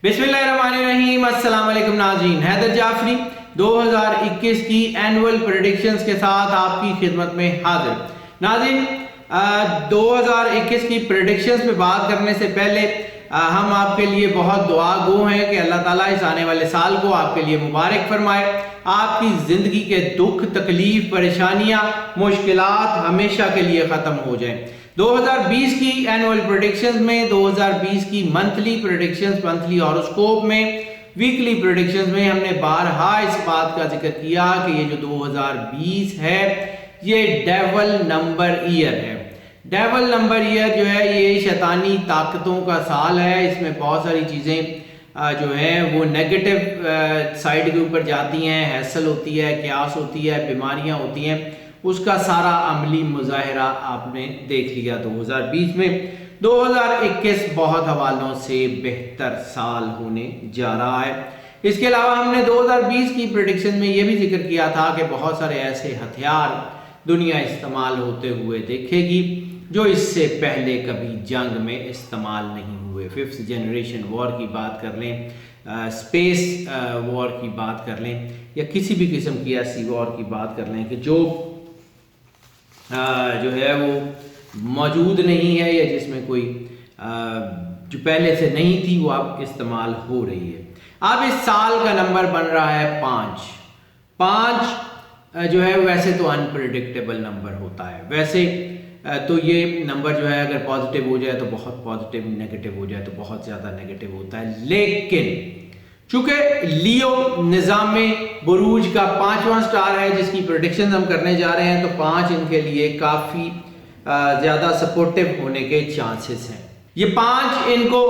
बिस्मिल्लाहिर्रहमानिर्रहीम। अस्सलाम वालेकुम नाज़रीन, हैदर जाफरी 2021 की एनुअल प्रेडिक्शंस के साथ आपकी खिदमत में हाजिर। नाज़रीन, 2021 की प्रेडिक्शंस पे बात करने से पहले हम आपके लिए बहुत दुआ गो हैं कि अल्लाह ताला इस आने वाले साल को आपके लिए मुबारक फरमाए। आपकी ज़िंदगी के दुख, तकलीफ, परेशानियां, मुश्किलात हमेशा के लिए ख़त्म हो जाएं। 2020 की एनुअल प्रेडिक्शंस में, 2020 की मंथली प्रेडिक्शंस, मंथली हॉरोस्कोप में, वीकली प्रेडिक्शंस में हमने बारहा इस बात का जिक्र किया कि ये जो 2020 है ये डेवल नंबर ईयर है। डेवल नंबर ईयर जो है ये शैतानी ताकतों का साल है। इसमें बहुत सारी चीज़ें जो हैं वो नेगेटिव साइड के ऊपर जाती हैं। हैसल होती है, क्यास होती है, बीमारियां होती हैं, उसका सारा अमली मुजाहरा आपने देख लिया 2020 में। 2021 बहुत हवालों से बेहतर साल होने जा रहा है। इसके अलावा हमने 2020 की प्रेडिक्शन में ये भी जिक्र किया था कि बहुत सारे ऐसे हथियार दुनिया इस्तेमाल होते हुए देखेगी जो इससे पहले कभी जंग में इस्तेमाल नहीं हुए। 5th जनरेशन वॉर की बात कर लें, स्पेस वॉर की बात कर लें, या किसी भी किस्म की ऐसी वॉर की बात कर लें कि जो है वो मौजूद नहीं है या जिसमें कोई जो पहले से नहीं थी वो अब इस्तेमाल हो रही है। अब इस साल का नंबर बन रहा है 5 जो है वैसे तो अनप्रेडिक्टेबल नंबर होता है। वैसे तो ये नंबर जो है अगर पॉजिटिव हो जाए तो बहुत पॉजिटिव, नेगेटिव हो जाए तो बहुत ज़्यादा नेगेटिव होता है। लेकिन चूंकि लियो निज़ाम बुरूज का 5वां स्टार है जिसकी प्रेडिक्शन हम करने जा रहे हैं, तो 5 इनके लिए काफ़ी ज़्यादा सपोर्टिव होने के चांसेस हैं। ये 5 इनको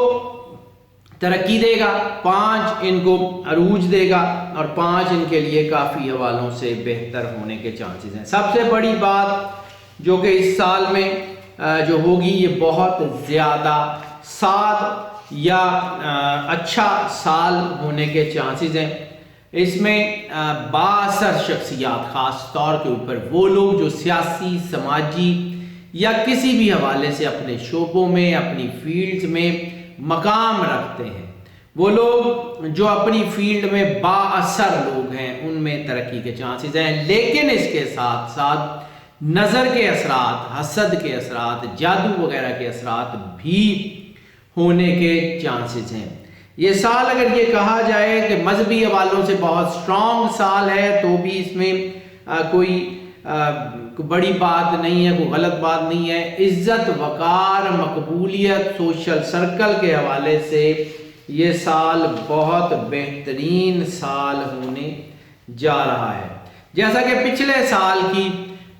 तरक्की देगा, 5 इनको अरूज देगा और 5 इनके लिए काफ़ी हवालों से बेहतर होने के चांसेस हैं। सबसे बड़ी बात जो कि इस साल में जो होगी, ये बहुत ज़्यादा साथ या अच्छा साल होने के चांसेस हैं। इसमें बासर शख्सियात, ख़ास तौर के ऊपर वो लोग जो सियासी, समाजी या किसी भी हवाले से अपने शोबों में, अपनी फील्ड्स में मकाम रखते हैं, वो लोग जो अपनी फील्ड में बाअसर लोग हैं, उनमें तरक्की के चांसेस हैं। लेकिन इसके साथ साथ नज़र के असरात, हसद के असरात, जादू वगैरह के असरात भी होने के चांसेस हैं। ये साल अगर ये कहा जाए कि मजहबी हवालों से बहुत स्ट्रॉन्ग साल है, तो भी इसमें कोई बड़ी बात नहीं है, कोई गलत बात नहीं है। इज्जत, वकार, मकबूलियत, सोशल सर्कल के हवाले से ये साल बहुत बेहतरीन साल होने जा रहा है। जैसा कि पिछले साल की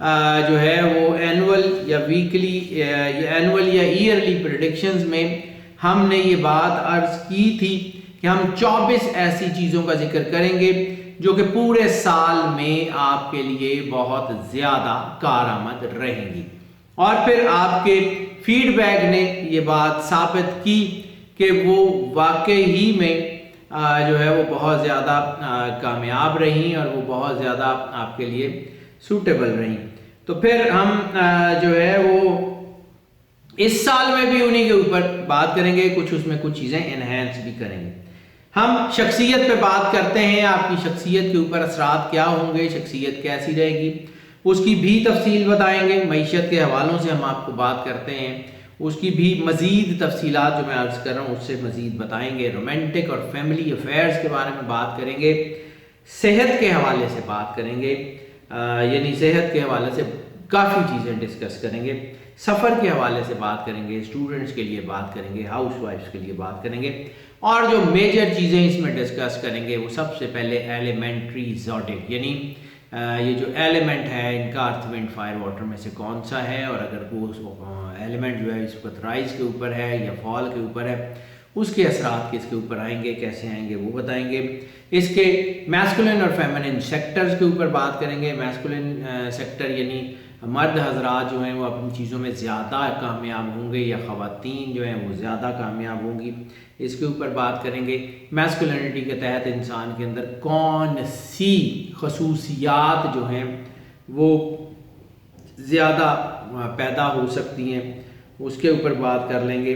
जो है वो एनुअल या वीकली या एनुअल या ईयरली प्रेडिक्शंस में हमने ये बात अर्ज की थी कि हम 24 ऐसी चीज़ों का जिक्र करेंगे जो कि पूरे साल में आपके लिए बहुत ज़्यादा कारआमद रहेंगी। और फिर आपके फीडबैक ने ये बात साबित की कि वो वाकई ही में जो है वो बहुत ज़्यादा कामयाब रही और वो बहुत ज़्यादा आपके लिए सूटेबल रही। तो फिर हम जो है वो इस साल में भी उन्हीं के ऊपर बात करेंगे, कुछ उसमें कुछ चीज़ें एनहेंस भी करेंगे। हम शख्सियत पे बात करते हैं, आपकी शख्सियत के ऊपर असरात क्या होंगे, शख्सियत कैसी रहेगी, उसकी भी तफसील बताएंगे। मईशत के हवालों से हम आपको बात करते हैं, उसकी भी मज़ीद तफसीलात जो मैं अर्ज़ कर रहा हूँ उससे मज़ीद बताएंगे। रोमांटिक और फैमिली अफेयर्स के बारे में बात करेंगे, सेहत के हवाले से बात करेंगे, यानी सेहत के हवाले से काफ़ी चीज़ें डिस्कस करेंगे। सफ़र के हवाले से बात करेंगे, स्टूडेंट्स के लिए बात करेंगे, हाउस वाइफ्स के लिए बात करेंगे। और जो मेजर चीज़ें इसमें डिस्कस करेंगे वो सबसे पहले एलिमेंट्री ज़ोडिक, यानी ये जो एलिमेंट है इनका अर्थ, विंड, फायर, वाटर में से कौन सा है, और अगर वो एलिमेंट जो है इस वक्त राइज के ऊपर है या फॉल के ऊपर है, उसके असरात किसके ऊपर आएंगे, कैसे आएंगे वो बताएंगे। इसके मैस्कुलिन और फेमिनिन सेक्टर्स के ऊपर बात करेंगे। मैस्कुलिन सेक्टर यानी मर्द हजरात जो हैं वो अपनी चीज़ों में ज़्यादा कामयाब होंगे या ख़वातीन जो हैं वो ज़्यादा कामयाब होंगी, इसके ऊपर बात करेंगे। मैस्कुलिनिटी के तहत इंसान के अंदर कौन सी खसूसियात जो हैं वो ज़्यादा पैदा हो सकती हैं, उसके ऊपर बात कर लेंगे।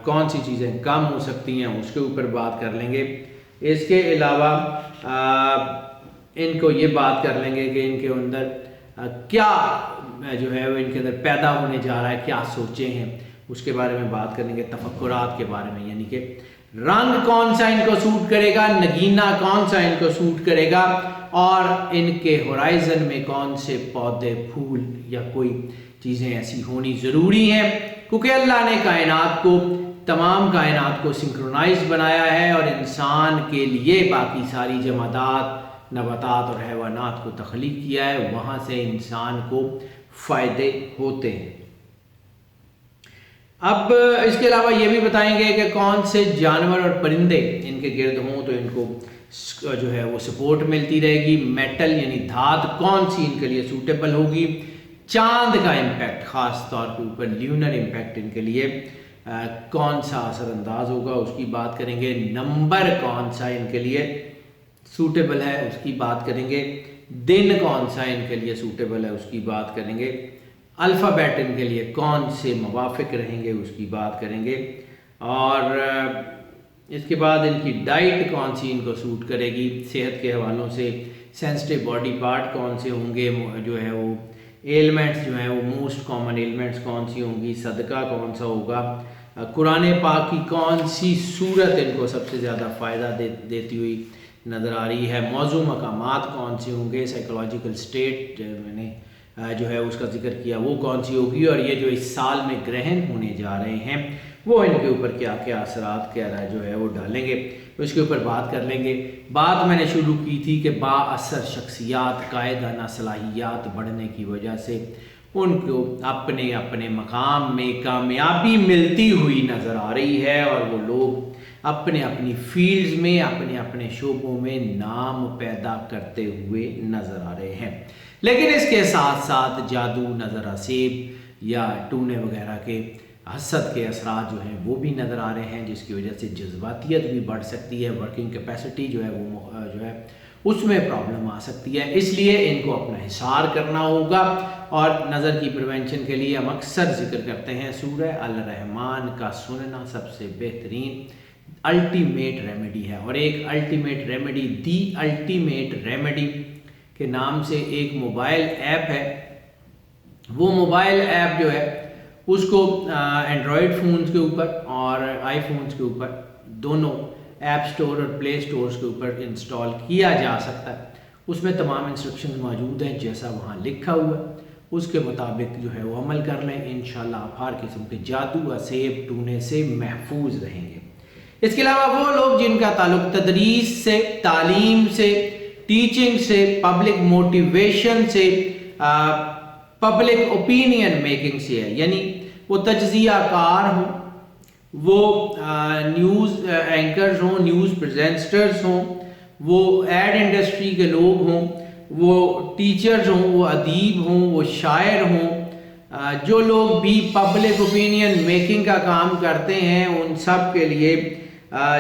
कौन सी चीज़ें कम हो सकती हैं उसके ऊपर बात कर लेंगे। इसके अलावा इनको ये बात कर लेंगे कि इनके अंदर क्या जो है वो इनके अंदर पैदा होने जा रहा है, क्या सोचे हैं उसके बारे में बात करेंगे। तफक्कुरात के बारे में, यानी कि रंग कौन सा इनको सूट करेगा, नगीना कौन सा इनको सूट करेगा, और इनके होराइजन में कौन से पौधे, फूल या कोई चीज़ें ऐसी होनी ज़रूरी हैं, क्योंकि अल्लाह ने कायनात को, तमाम कायनात को सिंक्रोनाइज बनाया है और इंसान के लिए बाकी सारी जमादात, नबातात और हैवानात को तख्लीक किया है, वहाँ से इंसान को फ़ायदे होते हैं। अब इसके अलावा ये भी बताएंगे कि कौन से जानवर और परिंदे इनके गिर्द हों तो इनको जो है वो सपोर्ट मिलती रहेगी। मेटल यानी धात कौन सी इनके लिए सूटेबल होगी। चांद का इम्पैक्ट, ख़ास तौर के ऊपर ल्यूनर इम्पैक्ट इनके लिए कौन सा असरअंदाज होगा उसकी बात करेंगे। नंबर कौन सा इनके लिए सूटेबल है उसकी बात करेंगे। दिन कौन सा इनके लिए सूटेबल है उसकी बात करेंगे। अल्फ़ाबेट इनके लिए कौन से मुवाफिक रहेंगे उसकी बात करेंगे। और इसके बाद इनकी डाइट कौन सी इनको सूट करेगी। सेहत के हवालों से सेंसिटिव बॉडी पार्ट कौन से होंगे, जो है वो एलिमेंट्स जो है वो मोस्ट कॉमन एलिमेंट्स कौन सी होंगी, सदका कौन सा होगा, कुरान पाक की कौन सी सूरत इनको सबसे ज़्यादा फ़ायदा देती हुई नज़र आ रही है, मौजू मकामात कौन से होंगे, साइकोलॉजिकल स्टेट मैंने जो है उसका जिक्र किया वो कौन सी होगी, और ये जो इस साल में ग्रहण होने जा रहे हैं वो इनके ऊपर क्या क्या असरात क्या जो है वो डालेंगे, उसके ऊपर बात कर लेंगे। बात मैंने शुरू की थी कि बाअसर शख्सियात, कायदाना सलाहियात बढ़ने की वजह से उनको अपने अपने मकाम में कामयाबी मिलती हुई नज़र आ रही है और वो लोग अपने अपनी फील्ड्स में, अपने अपने शोबों में नाम पैदा करते हुए नज़र आ रहे हैं। लेकिन इसके साथ साथ जादू, नज़र आसेब या टूने वगैरह के हसद के असरात जो हैं वो भी नज़र आ रहे हैं, जिसकी वजह से जज्बातियत भी बढ़ सकती है, वर्किंग कैपेसिटी जो है वो जो है उसमें प्रॉब्लम आ सकती है। इसलिए इनको अपना हिसार करना होगा। और नज़र की प्रिवेंशन के लिए हम अक्सर जिक्र करते हैं सूरह अल रहमान का सुनना सबसे बेहतरीन अल्टीमेट रेमेडी है। और एक ultimate remedy, the ultimate remedy के नाम से एक मोबाइल ऐप है। वो मोबाइल ऐप जो है उसको एंड्रॉयड फ़ोन्स के ऊपर और आईफोन्स के ऊपर दोनों ऐप स्टोर और प्ले स्टोर्स के ऊपर इंस्टॉल किया जा सकता है। उसमें तमाम इंस्ट्रक्शंस मौजूद हैं, जैसा वहाँ लिखा हुआ है उसके मुताबिक जो है वो अमल कर लें। इंशाल्लाह आप हर किस्म के जादू, असेब, टूने से महफूज रहेंगे। इसके अलावा वो लोग जिनका ताल्लुक तदरीस से, तालीम से, टीचिंग से, पब्लिक मोटिवेशन से, पब्लिक ओपिनियन मेकिंग से है, यानी वो तज्जिया कार हों, वो न्यूज़ एंकर्स हों, न्यूज़ प्रेजेंटर्स हों, वो एड इंडस्ट्री के लोग हों, वो टीचर्स हों, वो अदीब हों, वो शायर हों, जो लोग भी पब्लिक ओपिनियन मेकिंग का काम करते हैं उन सब के लिए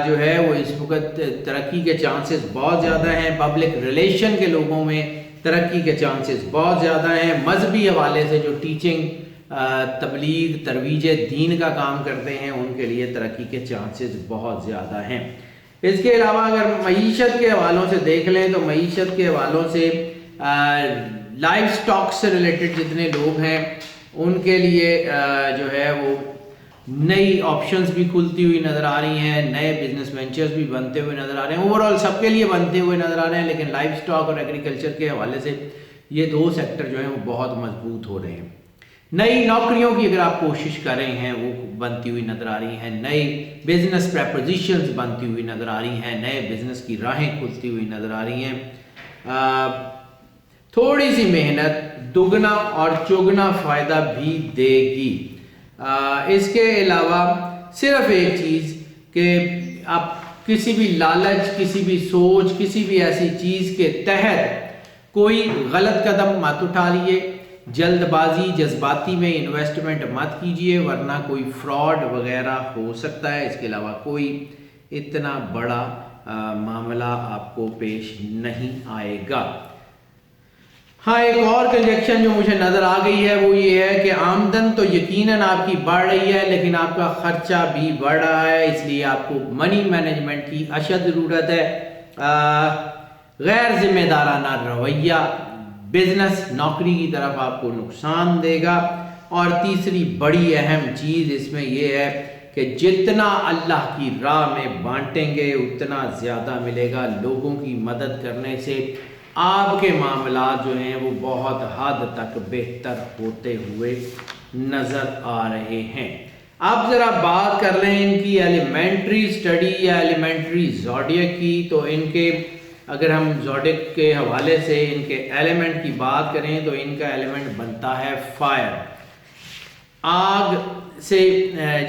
जो है वो इस वक्त तरक्की के चांसेस बहुत ज़्यादा हैं। पब्लिक रिलेशन के लोगों में तरक्की के चांसेस बहुत ज़्यादा हैं। मजहबी हवाले से जो टीचिंग, तबलीग, तरवीज दीन का काम करते हैं उनके लिए तरक्की के चांसेस बहुत ज़्यादा हैं। इसके अलावा अगर मईशत के हवालों से देख लें तो मईशत के हवालों से लाइफ स्टॉक से रिलेटेड जितने लोग हैं उनके लिए जो है वो नई ऑप्शंस भी खुलती हुई नज़र आ रही हैं, नए बिजनेस वेंचर्स भी बनते हुए नज़र आ रहे हैं। ओवरऑल सबके लिए बनते हुए नज़र आ रहे हैं, लेकिन लाइफ स्टॉक और एग्रीकल्चर के हवाले से ये दो सेक्टर जो हैं वो बहुत मजबूत हो रहे हैं। नई नौकरियों की अगर आप कोशिश कर रहे हैं वो बनती हुई नज़र आ रही हैं, नए बिजनेस प्रपोजिशंस बनती हुई नज़र आ रही हैं, नए बिजनेस की राहें खुलती हुई नज़र आ रही हैं। थोड़ी सी मेहनत दुगना और चौगुना फ़ायदा भी देगी। इसके अलावा सिर्फ एक चीज़ कि आप किसी भी लालच, किसी भी सोच, किसी भी ऐसी चीज़ के तहत कोई गलत कदम मत उठा लिए। जल्दबाजी, जज्बाती में इन्वेस्टमेंट मत कीजिए, वरना कोई फ्रॉड वगैरह हो सकता है। इसके अलावा कोई इतना बड़ा मामला आपको पेश नहीं आएगा। हाँ, एक और कंजक्शन जो मुझे नज़र आ गई है वो ये है कि आमदन तो यकीनन आपकी बढ़ रही है, लेकिन आपका खर्चा भी बढ़ रहा है, इसलिए आपको मनी मैनेजमेंट की अशद ज़रूरत है। गैर जिम्मेदाराना रवैया बिजनेस नौकरी की तरफ आपको नुकसान देगा। और तीसरी बड़ी अहम चीज़ इसमें यह है कि जितना अल्लाह की राह में बांटेंगे उतना ज़्यादा मिलेगा। लोगों की मदद करने से आपके मामलात जो हैं वो बहुत हद तक बेहतर होते हुए नज़र आ रहे हैं। अब ज़रा बात कर लें इनकी एलिमेंट्री स्टडी या एलिमेंट्री ज़ोडिएक की। तो इनके अगर हम ज़ोडिएक के हवाले से इनके एलिमेंट की बात करें तो इनका एलिमेंट बनता है फायर, आग से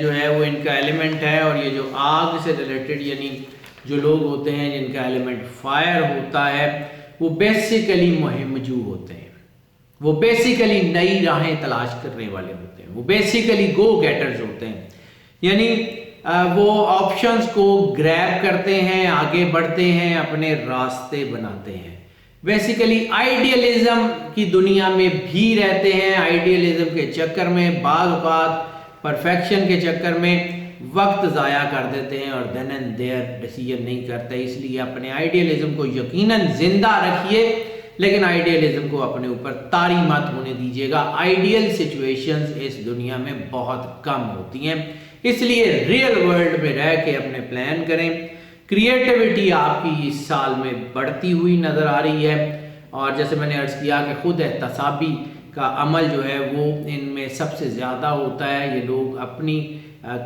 जो है वो इनका एलिमेंट है। और ये जो आग से रिलेटेड यानी जो लोग होते हैं जिनका एलिमेंट फायर होता है वो बेसिकली मुहिमजू होते हैं, वो बेसिकली नई राहें तलाश करने वाले होते हैं, वो बेसिकली गो गेटर्स होते हैं। यानी वो ऑप्शंस को ग्रैब करते हैं, आगे बढ़ते हैं, अपने रास्ते बनाते हैं। बेसिकली आइडियलिज्म की दुनिया में भी रहते हैं, आइडियलिज्म के चक्कर में बाज़ औक़ात परफेक्शन के चक्कर में वक्त ज़ाया कर देते हैं और देन एंड देयर डिसीजन नहीं करते। इसलिए अपने आइडियलिज्म को यकीनन जिंदा रखिए, लेकिन आइडियलिज्म को अपने ऊपर तारी मत होने दीजिएगा। आइडियल सिचुएशंस इस दुनिया में बहुत कम होती हैं, इसलिए रियल वर्ल्ड में रह के अपने प्लान करें। क्रिएटिविटी आपकी इस साल में बढ़ती हुई नज़र आ रही है। और जैसे मैंने अर्ज़ किया कि खुद एहतसाबी का अमल जो है वो इनमें सबसे ज़्यादा होता है। ये लोग अपनी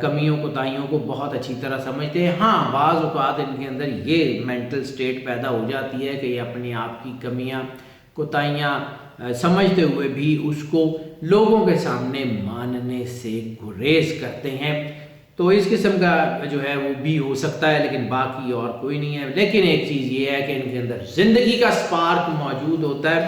कमियों कोताहियों को बहुत अच्छी तरह समझते हैं। हाँ, बाज़ औक़ात इनके अंदर ये मेंटल स्टेट पैदा हो जाती है कि ये अपने आप की कमियां कोताहियां समझते हुए भी उसको लोगों के सामने मानने से गुरेज करते हैं। तो इस किस्म का जो है वो भी हो सकता है, लेकिन बाकी और कोई नहीं है। लेकिन एक चीज़ ये है कि इनके अंदर ज़िंदगी का स्पार्क मौजूद होता है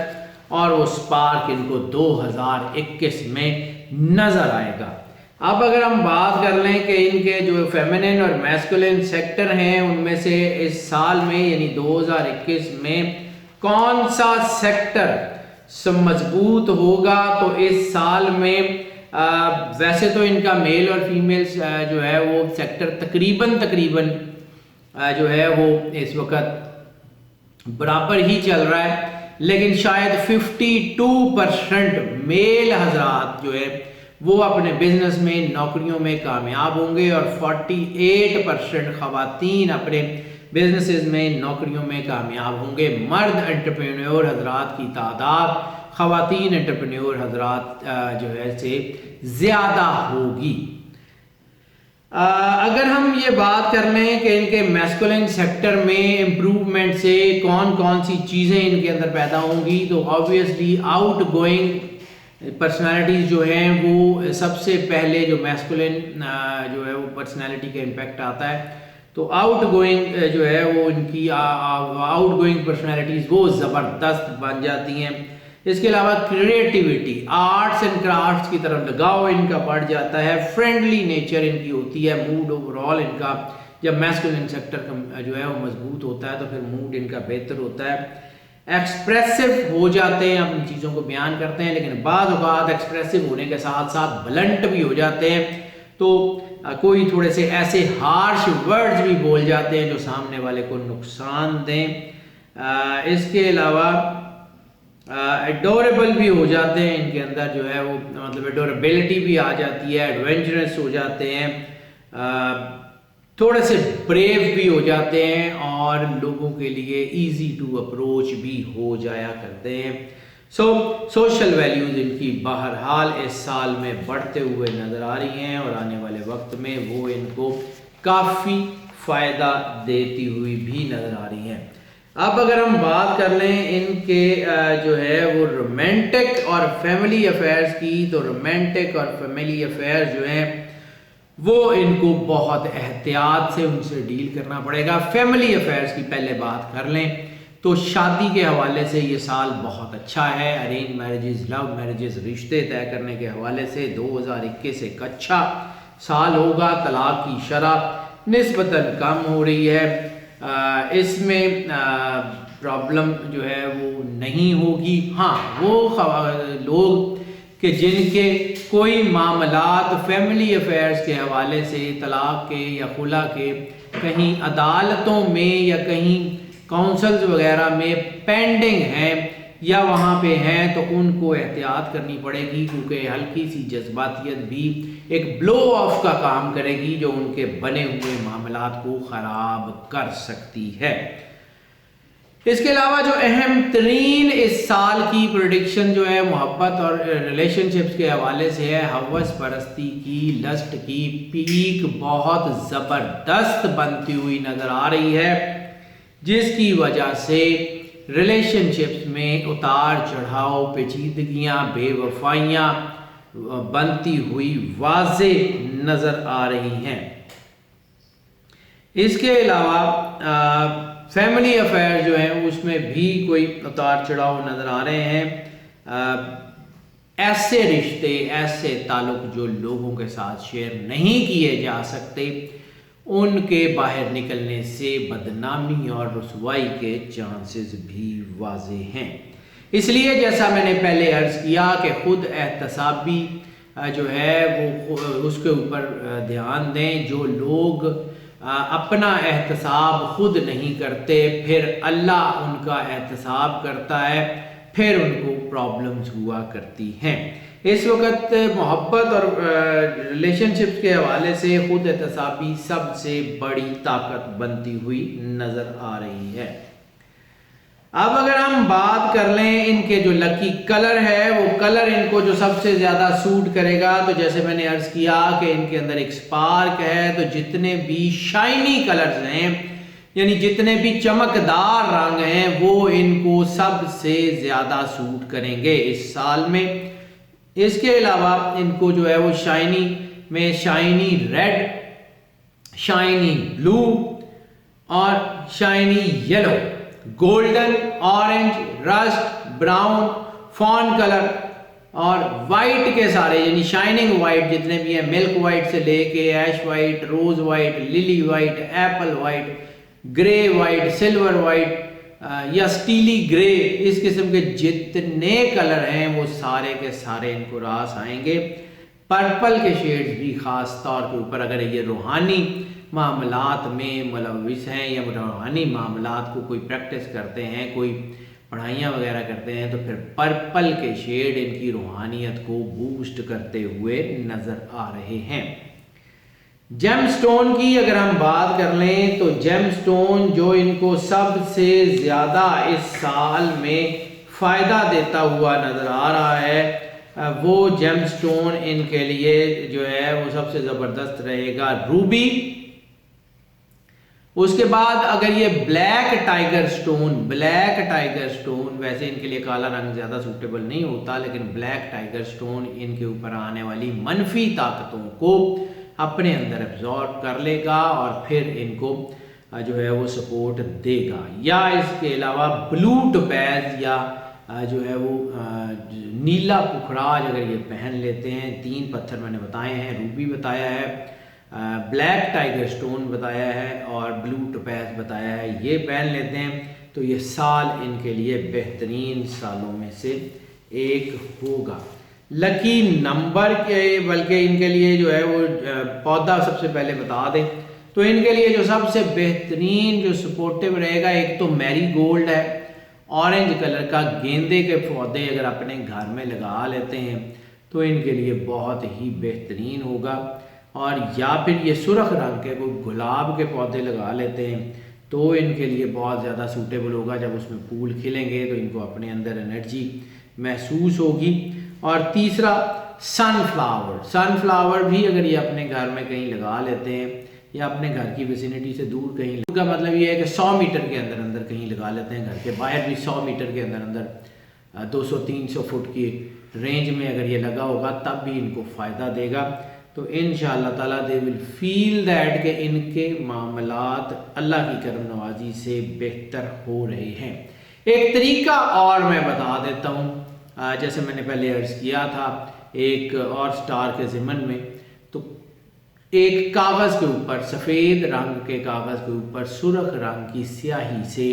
और वो स्पार्क इनको 2021 में नज़र आएगा। अब अगर हम बात कर लें कि इनके जो फेमिनिन और मैस्कुलिन सेक्टर हैं उनमें से इस साल में यानी 2021 में कौन सा सेक्टर मजबूत होगा, तो इस साल में वैसे तो इनका मेल और फीमेल जो है वो सेक्टर तकरीबन जो है वो इस वक्त बराबर ही चल रहा है, लेकिन शायद 52% मेल हजरात जो है वो अपने बिजनेस में नौकरियों में कामयाब होंगे और 48% खवातीन अपने बिजनेसेस में नौकरियों में कामयाब होंगे। मर्द एंटरप्रेन्योर हजरात की तादाद खवातीन एंटरप्रेन्योर हजरात जो है से ज़्यादा होगी। अगर हम ये बात कर लें कि इनके मैस्कुलिन सेक्टर में इम्प्रूवमेंट से कौन कौन सी चीज़ें इनके अंदर पैदा होंगी, तो ऑब्वियसली आउट गोइंग पर्सनालिटीज़ जो हैं वो सबसे पहले जो मैस्कुलिन जो है वो पर्सनालिटी का इम्पैक्ट आता है। तो आउट गोइंग जो है वो इनकी आउट गोइंग पर्सनालिटीज़ वो ज़बरदस्त बन जाती हैं। इसके अलावा क्रिएटिविटी, आर्ट्स एंड क्राफ्ट्स की तरफ लगाव इनका बढ़ जाता है। फ्रेंडली नेचर इनकी होती है। मूड ओवरऑल इनका जब मैस्कुलिन सेक्टर जो है वो मजबूत होता है तो फिर मूड इनका बेहतर होता है। एक्सप्रेसिव हो जाते हैं, अपनी चीज़ों को बयान करते हैं, लेकिन बाद औक़ात एक्सप्रेसिव होने के साथ साथ ब्लंट भी हो जाते हैं। तो कोई थोड़े से ऐसे हार्श वर्ड्स भी बोल जाते हैं जो सामने वाले को नुकसान दें। इसके अलावा एडोरेबल भी हो जाते हैं, इनके अंदर जो है वो मतलब एडोरेबिलिटी भी आ जाती है, एडवेंचरस हो जाते हैं, थोड़े से ब्रेव भी हो जाते हैं और लोगों के लिए इजी टू अप्रोच भी हो जाया करते हैं। सोशल वैल्यूज़ इनकी बहरहाल इस साल में बढ़ते हुए नज़र आ रही हैं और आने वाले वक्त में वो इनको काफ़ी फ़ायदा देती हुई भी नज़र आ रही हैं। अब अगर हम बात कर लें इनके जो है वो रोमांटिक और फैमिली अफेयर्स की, तो रोमांटिक और फैमिली अफेयर्स जो हैं वो इनको बहुत एहतियात से उनसे डील करना पड़ेगा। फैमिली अफेयर्स की पहले बात कर लें तो शादी के हवाले से ये साल बहुत अच्छा है। अरेंज मैरिजेस, लव मैरिजेस, रिश्ते तय करने के हवाले से 2021 एक अच्छा साल होगा। तलाक की शरह निस्बतन कम हो रही है। इसमें प्रॉब्लम जो है वो नहीं होगी। हाँ, वो लोग कि जिनके कोई मामलात फैमिली अफेयर्स के हवाले से, तलाक के या खुला के, कहीं अदालतों में या कहीं काउंसल्स वगैरह में पेंडिंग हैं या वहाँ पे हैं, तो उनको एहतियात करनी पड़ेगी, क्योंकि हल्की सी जज्बातियत भी एक ब्लो ऑफ का काम करेगी जो उनके बने हुए मामलात को ख़राब कर सकती है। इसके अलावा जो अहम तरीन इस साल की प्रेडिक्शन जो है मोहब्बत और रिलेशनशिप्स के हवाले से है, हवस परस्ती की, लस्ट की पीक बहुत ज़बरदस्त बनती हुई नज़र आ रही है, जिसकी वजह से रिलेशनशिप्स में उतार चढ़ाव, पेचीदगियाँ, बेवफाइयाँ बनती हुई वाज़े नज़र आ रही हैं। इसके अलावा फैमिली अफेयर जो हैं उसमें भी कोई उतार चढ़ाव नज़र आ रहे हैं। ऐसे रिश्ते, ऐसे ताल्लुक़ जो लोगों के साथ शेयर नहीं किए जा सकते, उनके बाहर निकलने से बदनामी और रुसवाई के चांसेस भी वाज़े हैं। इसलिए जैसा मैंने पहले अर्ज़ किया कि खुद एहतसाबी जो है वो उसके ऊपर ध्यान दें। जो लोग अपना एहतसाब खुद नहीं करते, फिर अल्लाह उनका एहतसाब करता है, फिर उनको प्रॉब्लम्स हुआ करती हैं। इस वक्त मोहब्बत और रिलेशनशिप्स के हवाले से खुद एहतसाबी सबसे बड़ी ताकत बनती हुई नज़र आ रही है। अब अगर हम बात कर लें इनके जो लकी कलर है, वो कलर इनको जो सबसे ज़्यादा सूट करेगा, तो जैसे मैंने अर्ज़ किया कि इनके अंदर एक स्पार्क है, तो जितने भी शाइनी कलर्स हैं, यानी जितने भी चमकदार रंग हैं, वो इनको सबसे ज़्यादा सूट करेंगे इस साल में। इसके अलावा इनको जो है वो शाइनी में शाइनी रेड, शाइनी ब्लू और shiny yellow, golden, orange, rust, brown, fawn colour और वाइट के सारे, यानी शाइनिंग वाइट जितने भी हैं, मिल्क वाइट से लेके ash white, rose white, lily white, apple white, grey white, silver white या स्टीली ग्रे, इस किस्म के जितने कलर हैं वो सारे के सारे इनको रास आएंगे। पर्पल के शेड्स भी ख़ास तौर के ऊपर, अगर ये रूहानी मामलात में मुलव्विस हैं या रूहानी मामलात को कोई प्रैक्टिस करते हैं, कोई पढ़ाइयाँ वगैरह करते हैं, तो फिर पर्पल के शेड इनकी रूहानियत को बूस्ट करते हुए नज़र आ रहे हैं। जेमस्टोन की अगर हम बात कर लें, तो जेमस्टोन जो इनको सबसे ज़्यादा इस साल में फ़ायदा देता हुआ नज़र आ रहा है, वो जेमस्टोन इनके लिए जो है वो सबसे ज़बरदस्त रहेगा रूबी। उसके बाद अगर ये ब्लैक टाइगर स्टोन, वैसे इनके लिए काला रंग ज़्यादा सूटेबल नहीं होता, लेकिन ब्लैक टाइगर स्टोन इनके ऊपर आने वाली मनफी ताकतों को अपने अंदर एब्जॉर्ब कर लेगा और फिर इनको जो है वो सपोर्ट देगा। या इसके अलावा ब्लू टोपैज या जो है वो नीला पुखराज अगर ये पहन लेते हैं, 3 पत्थर मैंने बताए हैं, रूबी बताया है, ब्लैक टाइगर स्टोन बताया है और ब्लू टोपैज बताया है, ये पहन लेते हैं, तो ये साल इनके लिए बेहतरीन सालों में से एक होगा। लकी नंबर के बल्कि इनके लिए जो है वो पौधा सबसे पहले बता दें, तो इनके लिए जो सबसे बेहतरीन जो सपोर्टिव रहेगा, एक तो मैरीगोल्ड है, ऑरेंज कलर का गेंदे के पौधे अगर अपने घर में लगा लेते हैं तो इनके लिए बहुत ही बेहतरीन होगा। और या फिर ये सुर्ख रंग के कोई गुलाब के पौधे लगा लेते हैं तो इनके लिए बहुत ज़्यादा सूटेबल होगा। जब उसमें फूल खिलेंगे तो इनको अपने अंदर एनर्जी महसूस होगी। और तीसरा सनफ्लावर भी अगर ये अपने घर में कहीं लगा लेते हैं या अपने घर की विसिनिटी से दूर कहीं, का मतलब ये है कि 100 मीटर के अंदर अंदर कहीं लगा लेते हैं, घर के बाहर भी 100 मीटर के अंदर अंदर 200-300 फुट की रेंज में अगर ये लगा होगा तब भी इनको फ़ायदा देगा। तो इंशाअल्लाह ताला दे विल फील दैट कि इनके मामलात अल्लाह की करम नवाजी से बेहतर हो रहे हैं। एक तरीका और मैं बता देता हूँ, जैसे मैंने पहले अर्ज़ किया था एक और स्टार के ज़िमन में, तो एक कागज़ के ऊपर, सफ़ेद रंग के कागज़ के ऊपर सुर्ख रंग की स्याही से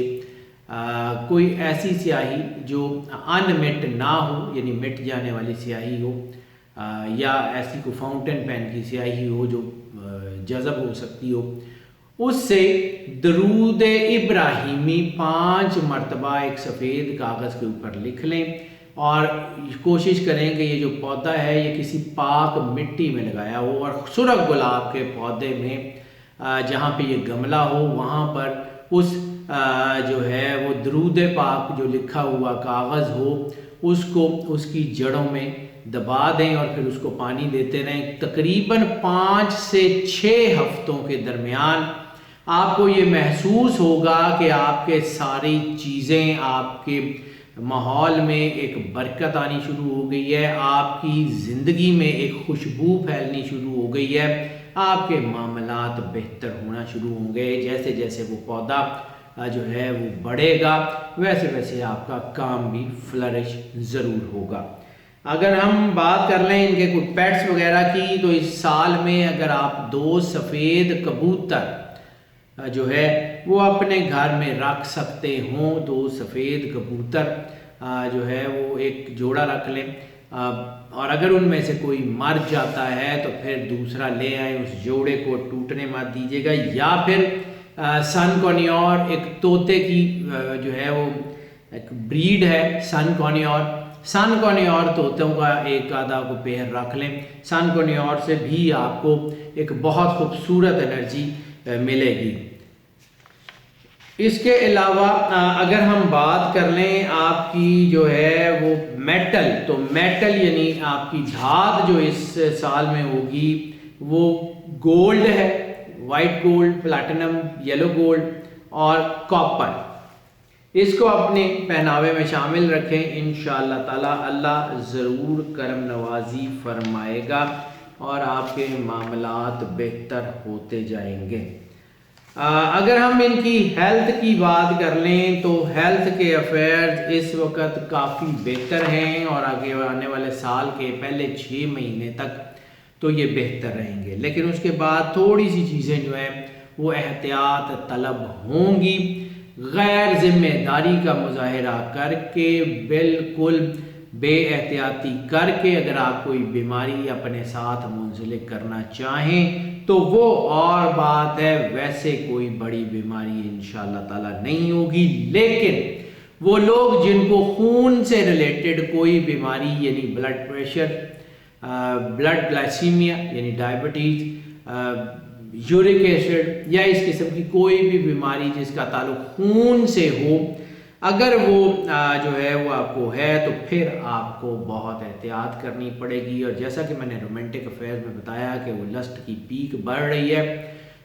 कोई ऐसी स्याही जो अनमिट ना हो, यानी मिट जाने वाली स्याही हो, या ऐसी कोई फाउंटेन पेन की स्याही हो जो जज़ब हो सकती हो, उससे दरूद इब्राहिमी 5 मरतबा एक सफ़ेद कागज़ के ऊपर लिख लें और कोशिश करें कि ये जो पौधा है ये किसी पाक मिट्टी में लगाया हो, और सुरख गुलाब के पौधे में जहाँ पे ये गमला हो वहाँ पर उस जो है वो दरूद पाक जो लिखा हुआ कागज़ हो उसको उसकी जड़ों में दबा दें और फिर उसको पानी देते रहें। तकरीबन 5 से 6 हफ्तों के दरमियान आपको ये महसूस होगा कि आपके सारी चीज़ें, आपके माहौल में एक बरकत आनी शुरू हो गई है, आपकी ज़िंदगी में एक खुशबू फैलनी शुरू हो गई है, आपके मामलात बेहतर होना शुरू होंगे। जैसे जैसे वो पौधा जो है वो बढ़ेगा वैसे वैसे आपका काम भी फ्लरिश ज़रूर होगा। अगर हम बात कर लें इनके कोई पेट्स वगैरह की, तो इस साल में अगर आप 2 सफ़ेद कबूतर जो है वो अपने घर में रख सकते हों, 2 सफ़ेद कबूतर जो है वो एक जोड़ा रख लें, और अगर उनमें से कोई मर जाता है तो फिर दूसरा ले आए, उस जोड़े को टूटने मत दीजिएगा। या फिर सन कॉर्नियोर एक तोते की जो है वो एक ब्रीड है सन कॉर्नियोर तोतों का एक आधा को पेयर रख लें। सन कॉर्नियोर से भी आपको एक बहुत खूबसूरत एनर्जी मिलेगी। इसके अलावा अगर हम बात कर लें आपकी जो है वो मेटल, तो मेटल यानी आपकी धात जो इस साल में होगी वो गोल्ड है, white gold, platinum, yellow gold और कॉपर। इसको अपने पहनावे में शामिल रखें। इंशाअल्लाह ताला अल्लाह ज़रूर करम नवाजी फरमाएगा और आपके मामलात बेहतर होते जाएंगे। अगर हम इनकी हेल्थ की बात कर लें तो हेल्थ के अफेयर्स इस वक्त काफ़ी बेहतर हैं और आगे आने वाले साल के पहले 6 महीने तक तो ये बेहतर रहेंगे, लेकिन उसके बाद थोड़ी सी चीज़ें जो हैं वो एहतियात तलब होंगी। गैर जिम्मेदारी का मुजाहरा करके, बिल्कुल बेएहतियाती करके अगर आप कोई बीमारी अपने साथ मुंसलिक करना चाहें तो वो और बात है, वैसे कोई बड़ी बीमारी इंशाअल्लाह ताला नहीं होगी। लेकिन वो लोग जिनको खून से रिलेटेड कोई बीमारी यानी ब्लड प्रेशर, ब्लड ग्लाइसीमिया यानी डायबिटीज़, यूरिक एसिड या इस किस्म की कोई भी बीमारी जिसका ताल्लुक खून से हो, अगर वो जो है वो आपको है तो फिर आपको बहुत एहतियात करनी पड़ेगी। और जैसा कि मैंने रोमांटिक अफेयर में बताया कि वो लस्ट की पीक बढ़ रही है,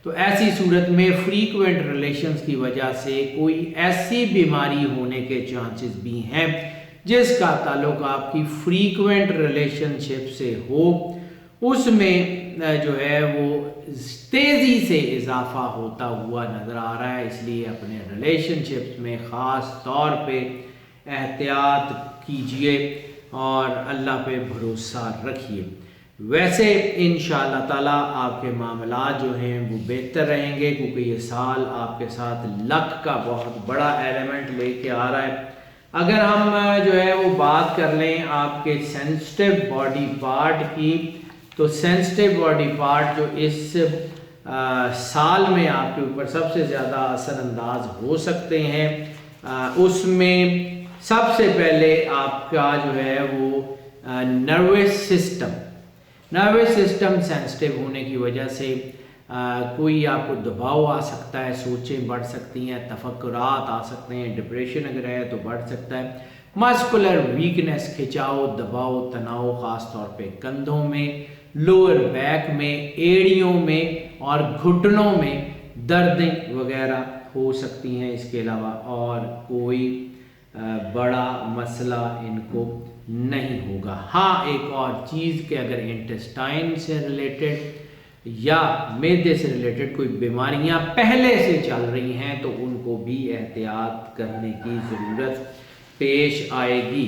तो ऐसी सूरत में फ्रीक्वेंट रिलेशंस की वजह से कोई ऐसी बीमारी होने के चांसेस भी हैं जिसका ताल्लुक आपकी फ्रीक्वेंट रिलेशनशिप से हो, उसमें जो है वो तेज़ी से इजाफा होता हुआ नज़र आ रहा है। इसलिए अपने रिलेशनशिप्स में ख़ास तौर पे एहतियात कीजिए और अल्लाह पे भरोसा रखिए। वैसे इंशाअल्लाह ताला आपके मामलात जो हैं वो बेहतर रहेंगे, क्योंकि ये साल आपके साथ लक का बहुत बड़ा एलिमेंट लेके आ रहा है। अगर हम जो है वो बात कर लें आपके सेंसिटिव बॉडी पार्ट की, तो सेंसिटिव बॉडी पार्ट जो इस साल में आपके ऊपर सबसे ज़्यादा असरअंदाज हो सकते हैं, उसमें सबसे पहले आपका जो है वो नर्वस सिस्टम सेंसिटिव होने की वजह से कोई आपको दबाव आ सकता है, सोचें बढ़ सकती हैं, तफक्कुरात आ सकते हैं, डिप्रेशन अगर है तो बढ़ सकता है। मस्कुलर वीकनेस, खिंचाव, दबाव, तनाव ख़ास तौर पे कंधों में, लोअर बैक में, एड़ियों में और घुटनों में दर्दें वगैरह हो सकती हैं। इसके अलावा और कोई बड़ा मसला इनको नहीं होगा। हाँ, एक और चीज़ कि अगर इंटेस्टाइन से रिलेटेड या मैदे से रिलेटेड कोई बीमारियां पहले से चल रही हैं तो उनको भी एहतियात करने की ज़रूरत पेश आएगी।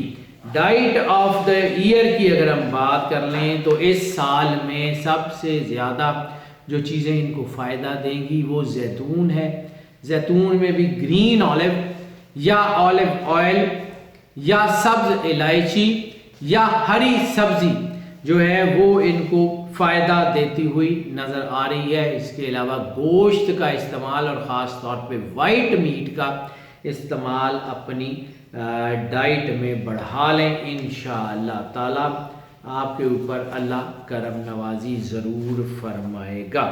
डाइट ऑफ द ईयर की अगर हम बात कर लें तो इस साल में सबसे ज़्यादा जो चीज़ें इनको फ़ायदा देंगी वो जैतून है। जैतून में भी ग्रीन ऑलिव या ऑलिव ऑयल या सब्ज इलायची या हरी सब्जी जो है वो इनको फ़ायदा देती हुई नज़र आ रही है। इसके अलावा गोश्त का इस्तेमाल और ख़ास तौर पे वाइट मीट का इस्तेमाल अपनी डाइट में बढ़ा लें। इंशाअल्लाह ताला आपके ऊपर अल्लाह करम नवाजी ज़रूर फरमाएगा।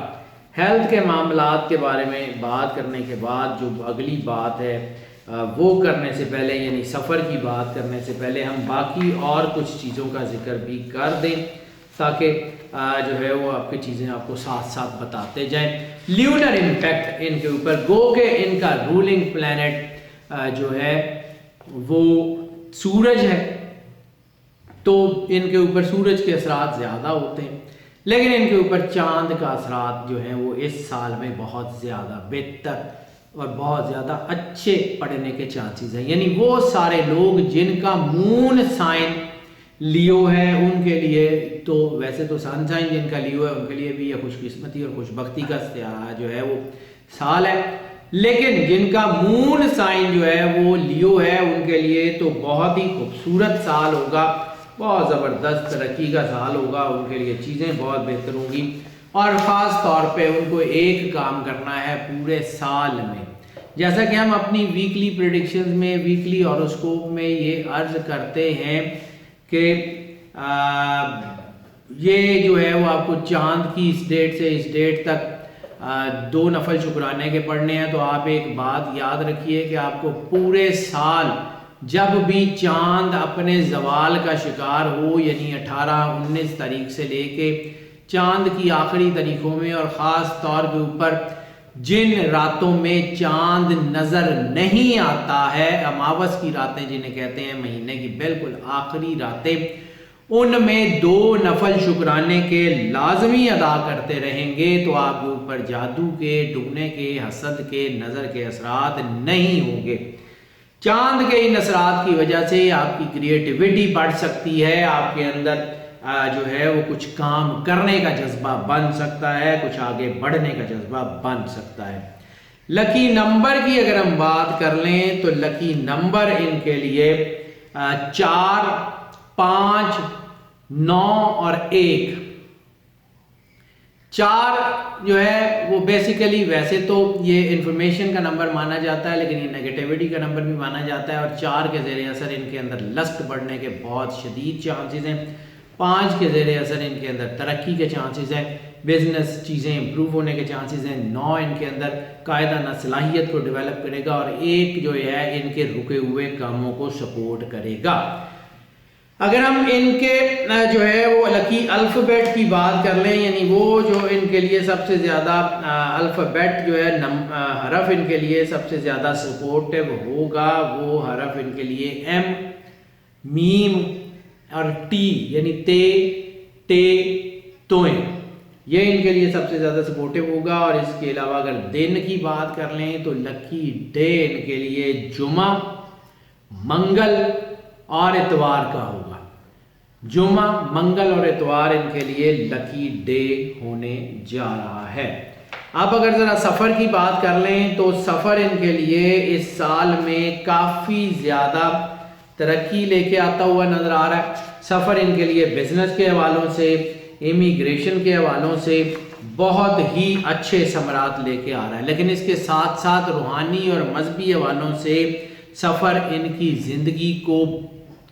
हेल्थ के मामलात के बारे में बात करने के बाद जो अगली बात है वो करने से पहले, यानी सफ़र की बात करने से पहले हम बाकी और कुछ चीज़ों का जिक्र भी कर दें ताकि जो है वो आपकी चीज़ें आपको साथ साथ बताते जाएं। ल्यूनर इम्पैक्ट इनके ऊपर, गो के इनका रूलिंग प्लैनेट जो है वो सूरज है, तो इनके ऊपर सूरज के असरात ज़्यादा होते हैं, लेकिन इनके ऊपर चांद का असरात जो है वो इस साल में बहुत ज़्यादा बेहतर और बहुत ज़्यादा अच्छे पढ़ने के चांसेस हैं। यानी वो सारे लोग जिनका मून साइन लियो है उनके लिए, तो वैसे तो सन साइन जिनका लियो है उनके लिए भी यह खुशकिस्मती और खुशबख्ती का जो है वो साल है, लेकिन जिनका मून साइन जो है वो लियो है उनके लिए तो बहुत ही खूबसूरत साल होगा, बहुत ज़बरदस्त तरक्की का साल होगा, उनके लिए चीज़ें बहुत बेहतर होंगी। और ख़ास तौर पे उनको एक काम करना है पूरे साल में, जैसा कि हम अपनी वीकली प्रेडिक्शंस में, वीकली हॉरोस्कोप में ये अर्ज करते हैं कि ये जो है वो आपको चांद की इस डेट से इस डेट तक 2 नफल शुक्राने के पढ़ने हैं। तो आप एक बात याद रखिए कि आपको पूरे साल जब भी चांद अपने जवाल का शिकार हो, यानी 18-19 तारीख से लेके चांद की आखिरी तारीखों में, और ख़ास तौर के ऊपर जिन रातों में चांद नज़र नहीं आता है, अमावस की रातें जिन्हें कहते हैं, महीने की बिल्कुल आखिरी रातें, उनमें 2 नफल शुक्राने के लाजमी अदा करते रहेंगे तो आपके ऊपर जादू के, टूने के, हसद के, नज़र के असरात नहीं होंगे। चांद के इन असरात की वजह से आपकी क्रिएटिविटी बढ़ सकती है, आपके अंदर जो है वो कुछ काम करने का जज्बा बन सकता है, कुछ आगे बढ़ने का जज्बा बन सकता है। लकी नंबर की अगर हम बात कर लें तो लकी नंबर इनके लिए 4, 5, 9 और 1। 4 जो है वो बेसिकली वैसे तो ये इंफॉर्मेशन का नंबर माना जाता है, लेकिन ये नेगेटिविटी का नंबर भी माना जाता है, और 4 के ज़ेरे असर इनके अंदर लस्ट बढ़ने के बहुत शदीद चांसेस हैं। 5 के ज़ेरे असर इनके अंदर तरक्की के चांसेस हैं, बिजनेस चीज़ें इंप्रूव होने के चांसेस हैं। 9 इनके अंदर कायदाना सलाहियत को डेवलप करेगा, और 1 जो है इनके रुके हुए कामों को सपोर्ट करेगा। अगर हम इनके जो है वो लकी अल्फ़ाबेट की बात कर लें, यानी वो जो इनके लिए सबसे ज़्यादा अल्फ़ाबेट जो है हरफ इनके लिए सबसे ज़्यादा सपोर्टिव होगा, वो हरफ इनके लिए एम, मीम और टी, यानी ते, टे, तोएं, ये इनके लिए सबसे ज़्यादा सपोर्टिव होगा। और इसके अलावा अगर दिन की बात कर लें तो लकी डे इनके लिए जुमा, मंगल और इतवार का होगा। जुमा, मंगल और इतवार इनके लिए लकी डे होने जा रहा है। अब अगर ज़रा सफ़र की बात कर लें तो सफ़र इनके लिए इस साल में काफ़ी ज़्यादा तरक्की लेके आता हुआ नज़र आ रहा है। सफ़र इनके लिए बिजनेस के हवालों से, इमिग्रेशन के हवालों से बहुत ही अच्छे समरात लेके आ रहा है, लेकिन इसके साथ साथ रूहानी और मजहबी हवालों से सफ़र इनकी ज़िंदगी को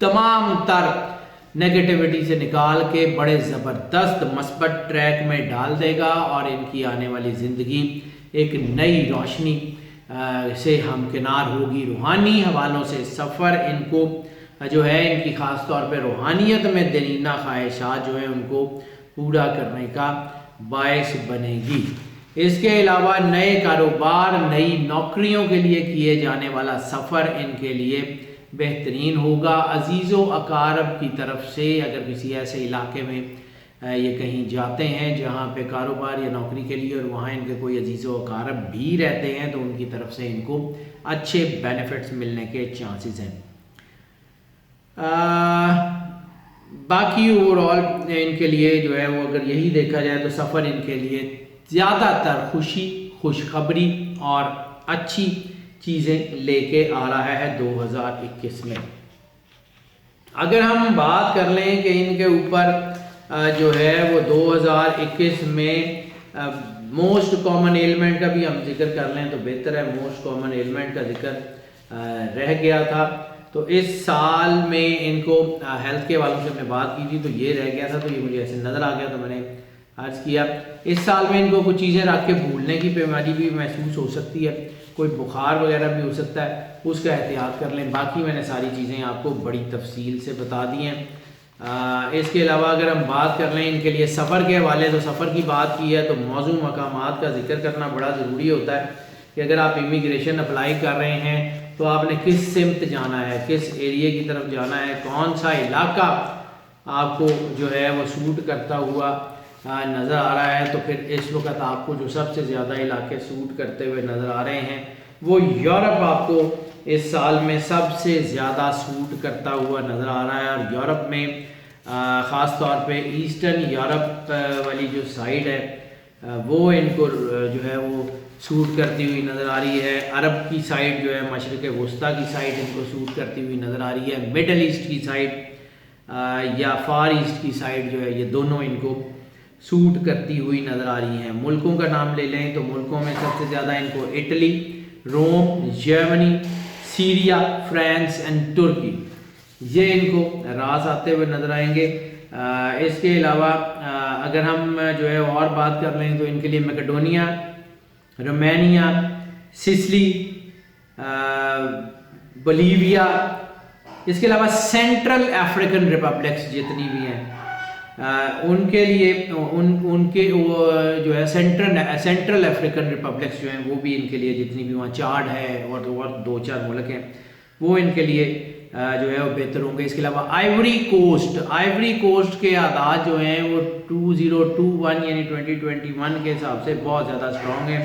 तमाम तर नेगेटिविटी से निकाल के बड़े ज़बरदस्त मस्बत ट्रैक में डाल देगा, और इनकी आने वाली ज़िंदगी एक नई रोशनी से हमकिनार होगी। रूहानी हवालों से सफ़र इनको जो है, इनकी ख़ास तौर पे रूहानियत में दीना ख्वाहिशात जो है उनको पूरा करने का बायस बनेगी। इसके अलावा नए कारोबार, नई नौकरियों के लिए किए जाने वाला सफ़र इनके लिए बेहतरीन होगा। अजीज़ो अकारब की तरफ से अगर किसी ऐसे इलाके में ये कहीं जाते हैं जहाँ पे कारोबार या नौकरी के लिए, और वहाँ इनके कोई अजीज़ो अकारब भी रहते हैं, तो उनकी तरफ से इनको अच्छे बेनिफिट्स मिलने के चांसेस हैं। बाकी ओवरऑल इनके लिए जो है वो अगर यही देखा जाए तो सफ़र इनके लिए ज़्यादातर खुशी, खुशखबरी और अच्छी चीज़ें लेके आ रहा है 2021 में। अगर हम बात कर लें कि इनके ऊपर जो है वो 2021 में मोस्ट कॉमन एलिमेंट का भी हम जिक्र कर लें तो बेहतर है। मोस्ट कॉमन एलिमेंट का जिक्र रह गया था, तो इस साल में इनको हेल्थ के वालों से हमने बात की थी तो ये रह गया था, तो ये मुझे ऐसे नज़र आ गया तो मैंने अर्ज़ किया। इस साल में इनको कुछ चीज़ें रख के भूलने की बीमारी भी महसूस हो सकती है, कोई बुखार वगैरह भी हो सकता है, उसका एहतियात कर लें। बाकी मैंने सारी चीज़ें आपको बड़ी तफसील से बता दी हैं। इसके अलावा अगर हम बात कर लें इनके लिए सफ़र के हवाले, तो सफ़र की बात की है तो मौजू मकामात का जिक्र करना बड़ा ज़रूरी होता है कि अगर आप इमिग्रेशन अप्लाई कर रहे हैं तो आपने किस सिमत जाना है, किस एरिए की तरफ जाना है, कौन सा इलाका आपको जो है वो सूट करता हुआ नज़र आ रहा है। तो फिर इस वक्त आपको जो सबसे ज़्यादा इलाके सूट करते हुए नज़र आ रहे हैं वो यूरोप आपको इस साल में सबसे ज़्यादा सूट करता हुआ नज़र आ रहा है। और यूरोप में ख़ास तौर पे ईस्टर्न यूरोप वाली जो साइड है वो इनको जो है वो सूट करती हुई नज़र आ रही है। अरब की साइड जो है मशरिक़ वस्ता की साइड इनको सूट करती हुई नज़र आ रही है। मिडल ईस्ट की साइड या फार ईस्ट की साइड जो है ये दोनों इनको सूट करती हुई नज़र आ रही हैं। मुल्कों का नाम ले लें तो मुल्कों में सबसे ज़्यादा इनको Italy, Rome, Germany, Syria, France and तुर्की ये इनको रास आते हुए नज़र आएंगे। इसके अलावा अगर हम जो है और बात कर लें तो इनके लिए मैकेडोनिया, रोमानिया, सिसिली, बोलीविया, इसके अलावा सेंट्रल अफ्रीकन रिपब्लिक्स जितनी भी हैं उनके लिए उनके वो जो है सेंट्रल अफ्रीकन रिपब्लिक्स जो हैं वो भी इनके लिए जितनी भी वहाँ चाड है और 2-4 मुल्क हैं वो इनके लिए जो है वो बेहतर होंगे। इसके अलावा आइवरी कोस्ट के आदाद जो हैं वो 2021 यानी 2021 के हिसाब से बहुत ज़्यादा स्ट्रॉन्ग है।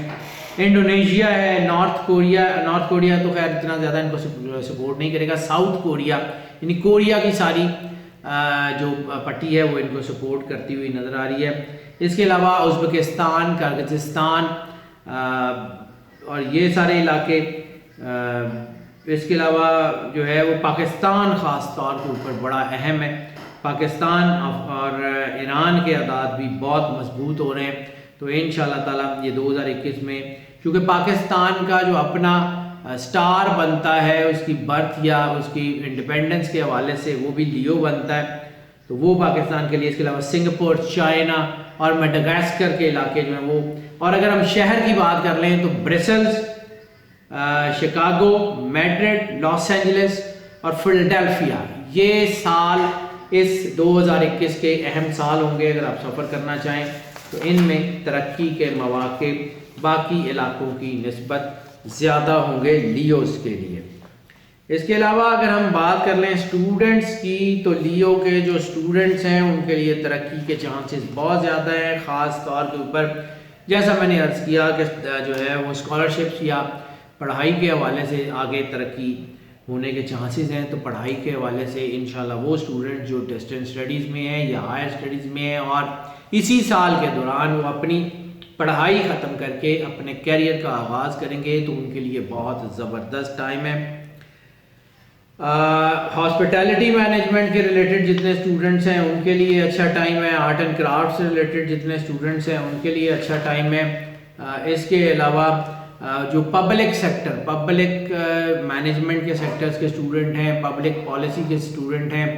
इंडोनेशिया है, नॉर्थ कोरिया तो खैर इतना ज़्यादा इनको सपोर्ट नहीं करेगा। साउथ कोरिया यानी कोरिया की सारी जो पट्टी है वो इनको सपोर्ट करती हुई नज़र आ रही है। इसके अलावा उज़्बेकिस्तान, किर्गिज़स्तान और ये सारे इलाके, इसके अलावा जो है वो पाकिस्तान ख़ास तौर के ऊपर बड़ा अहम है। पाकिस्तान और ईरान के आदाद भी बहुत मजबूत हो रहे हैं। तो इंशाअल्लाह ताला ये 2021 में क्योंकि पाकिस्तान का जो अपना स्टार बनता है उसकी बर्थ या उसकी इंडिपेंडेंस के हवाले से वो भी लियो बनता है, तो वो पाकिस्तान के लिए। इसके अलावा सिंगापुर, चाइना और मेडागास्कर के इलाके जो हैं वो। और अगर हम शहर की बात कर लें तो Brussels, Chicago, Madrid, Los Angeles और फिलाडेल्फिया ये साल इस 2021 के अहम साल होंगे अगर आप सफ़र करना चाहें तो इनमें तरक्की के मौके बाकी इलाकों की निस्बत ज़्यादा होंगे लियोस के लिए। इसके अलावा अगर हम बात कर लें स्टूडेंट्स की तो लियो के जो स्टूडेंट्स हैं उनके लिए तरक्की के चांसेस बहुत ज़्यादा हैं। ख़ास तौर के ऊपर जैसा मैंने अर्ज़ किया कि जो है वो स्कॉलरशिप्स या पढ़ाई के हवाले से आगे तरक्की होने के चांसेस हैं। तो पढ़ाई के हवाले से इंशाल्लाह वो स्टूडेंट जो डिस्टेंस स्टडीज़ में हैं या हायर स्टडीज़ में हैं और इसी साल के दौरान वो अपनी पढ़ाई ख़त्म करके अपने कैरियर का आगाज़ करेंगे तो उनके लिए बहुत ज़बरदस्त टाइम है। हॉस्पिटैलिटी मैनेजमेंट के रिलेटेड जितने स्टूडेंट्स हैं उनके लिए अच्छा टाइम है। आर्ट एंड क्राफ्ट से रिलेटेड जितने स्टूडेंट्स हैं उनके लिए अच्छा टाइम है। इसके अलावा जो पब्लिक सेक्टर, पब्लिक मैनेजमेंट के सेक्टर्स के स्टूडेंट हैं, पब्लिक पॉलिसी के स्टूडेंट हैं,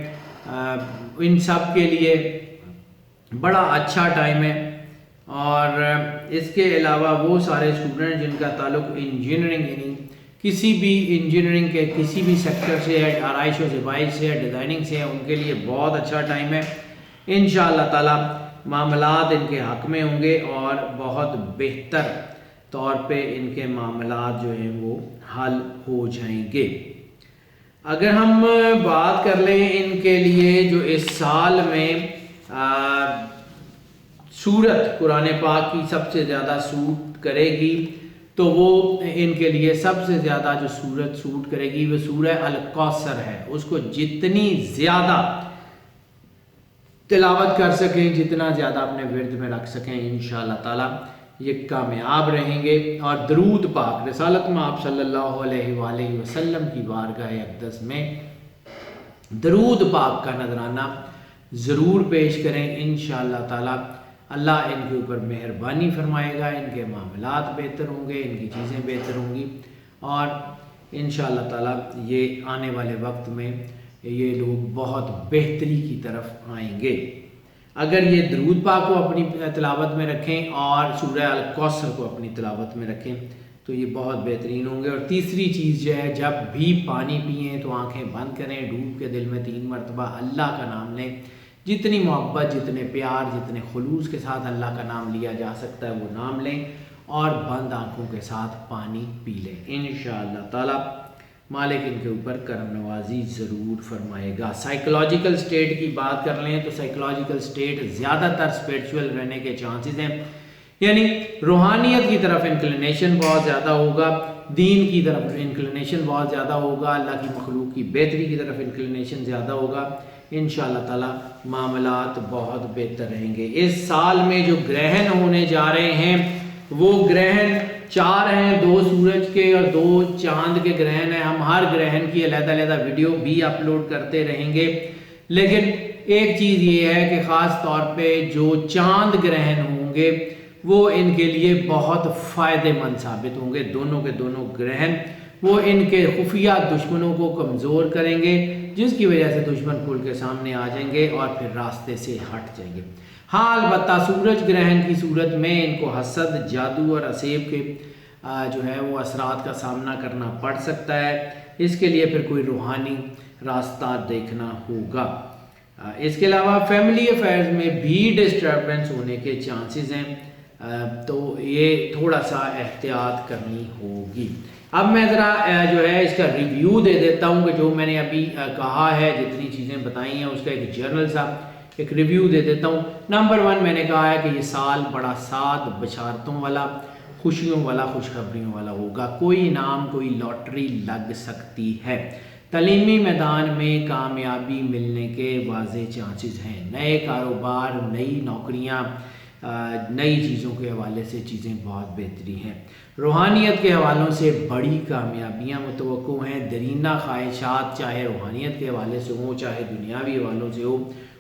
इन सब के लिए बड़ा अच्छा टाइम है। और इसके अलावा वो सारे स्टूडेंट जिनका ताल्लुक इंजीनियरिंग यानी किसी भी इंजीनियरिंग के किसी भी सेक्टर से है, आराइश व ज़बाइश से है, डिज़ाइनिंग से है, उनके लिए बहुत अच्छा टाइम है। इंशाअल्लाह ताला मामलात इनके हक़ में होंगे और बहुत बेहतर तौर पे इनके मामलात जो हैं वो हल हो जाएंगे। अगर हम बात कर लें इनके लिए जो इस साल में सूरत कुरान पाक की सबसे ज़्यादा सूट करेगी तो वो इनके लिए सबसे ज़्यादा जो सूरत सूट करेगी वो सूरह अल कौसर है। उसको जितनी ज़्यादा तिलावत कर सकें, जितना ज़्यादा अपने विर्द में रख सकें, इंशाअल्लाह ताला ये कामयाब रहेंगे। और दरूद पाक रसालत में आप सल्लल्लाहु अलैहि वसल्लम की बारगाह अक़दस में दरूद पाक का नजराना ज़रूर पेश करें। इंशाअल्लाह ताला अल्लाह इनके ऊपर मेहरबानी फरमाएगा, इनके मामलात बेहतर होंगे, इनकी चीज़ें बेहतर होंगी और इंशाअल्लाह ताला ये आने वाले वक्त में ये लोग बहुत बेहतरी की तरफ आएंगे। अगर ये दरूद पाक को अपनी तिलावत में रखें और सूरह अल कौसर को अपनी तिलावत में रखें तो ये बहुत बेहतरीन होंगे। और तीसरी चीज़ जो है, जब भी पानी पिएं तो आंखें बंद करें, डूब के दिल में 3 मरतबा अल्लाह का नाम लें। जितनी मोहब्बत, जितने प्यार, जितने खुलूस के साथ अल्लाह का नाम लिया जा सकता है वो नाम लें और बंद आंखों के साथ पानी पी लें। इंशाअल्लाह ताला मालिक इनके ऊपर करम नवाजी ज़रूर फरमाएगा। साइकोलॉजिकल स्टेट की बात कर लें तो साइकोलॉजिकल स्टेट ज़्यादातर स्पिरिचुअल रहने के चांसेस हैं, यानी रूहानियत की तरफ इंक्लिनेशन बहुत ज़्यादा होगा, दीन की तरफ इंक्लिनेशन बहुत ज़्यादा होगा, अल्लाह की मखलूक की बेहतरी की तरफ इंक्लिनेशन ज़्यादा होगा। इंशाअल्लाह ताला मामलात बहुत बेहतर रहेंगे। इस साल में जो ग्रहण होने जा रहे हैं वो ग्रहण 4 हैं, 2 सूरज के और 2 चांद के ग्रहण हैं। हम हर ग्रहण की अलग-अलग वीडियो भी अपलोड करते रहेंगे, लेकिन एक चीज़ ये है कि ख़ास तौर पे जो चांद ग्रहण होंगे वो इनके लिए बहुत फ़ायदेमंद साबित होंगे। दोनों के दोनों ग्रहण वो इनके खुफिया दुश्मनों को कमज़ोर करेंगे, जिसकी वजह से दुश्मन खुल के सामने आ जाएंगे और फिर रास्ते से हट जाएंगे। हाँ, अलबत्ता सूरज ग्रहण की सूरत में इनको हसद, जादू और असेब के जो है वो असरात का सामना करना पड़ सकता है। इसके लिए फिर कोई रूहानी रास्ता देखना होगा। इसके अलावा फैमिली अफेयर्स में भी डिस्टर्बेंस होने के चांसेस हैं, तो ये थोड़ा सा एहतियात करनी होगी। अब मैं ज़रा जो है इसका रिव्यू दे देता हूँ कि जो मैंने अभी कहा है, जितनी चीज़ें बताई हैं उसका एक जर्नल सा एक रिव्यू दे देता हूँ। नंबर 1 मैंने कहा है कि ये साल बड़ा साद बशारतों वाला, खुशियों वाला, खुशखबरियों वाला होगा। कोई इनाम, कोई लॉटरी लग सकती है। तलीमी मैदान में कामयाबी मिलने के वाज़े चांसेस हैं। नए कारोबार, नई नौकरियाँ, नई चीज़ों के हवाले से चीज़ें बहुत बेहतरी हैं। रूहानियत के हवालों से बड़ी कामयाबियाँ मुतवक्को हैं। दरीना ख्वाहिशात चाहे रूहानियत के हवाले से हो चाहे दुनियावी हवालों से हो,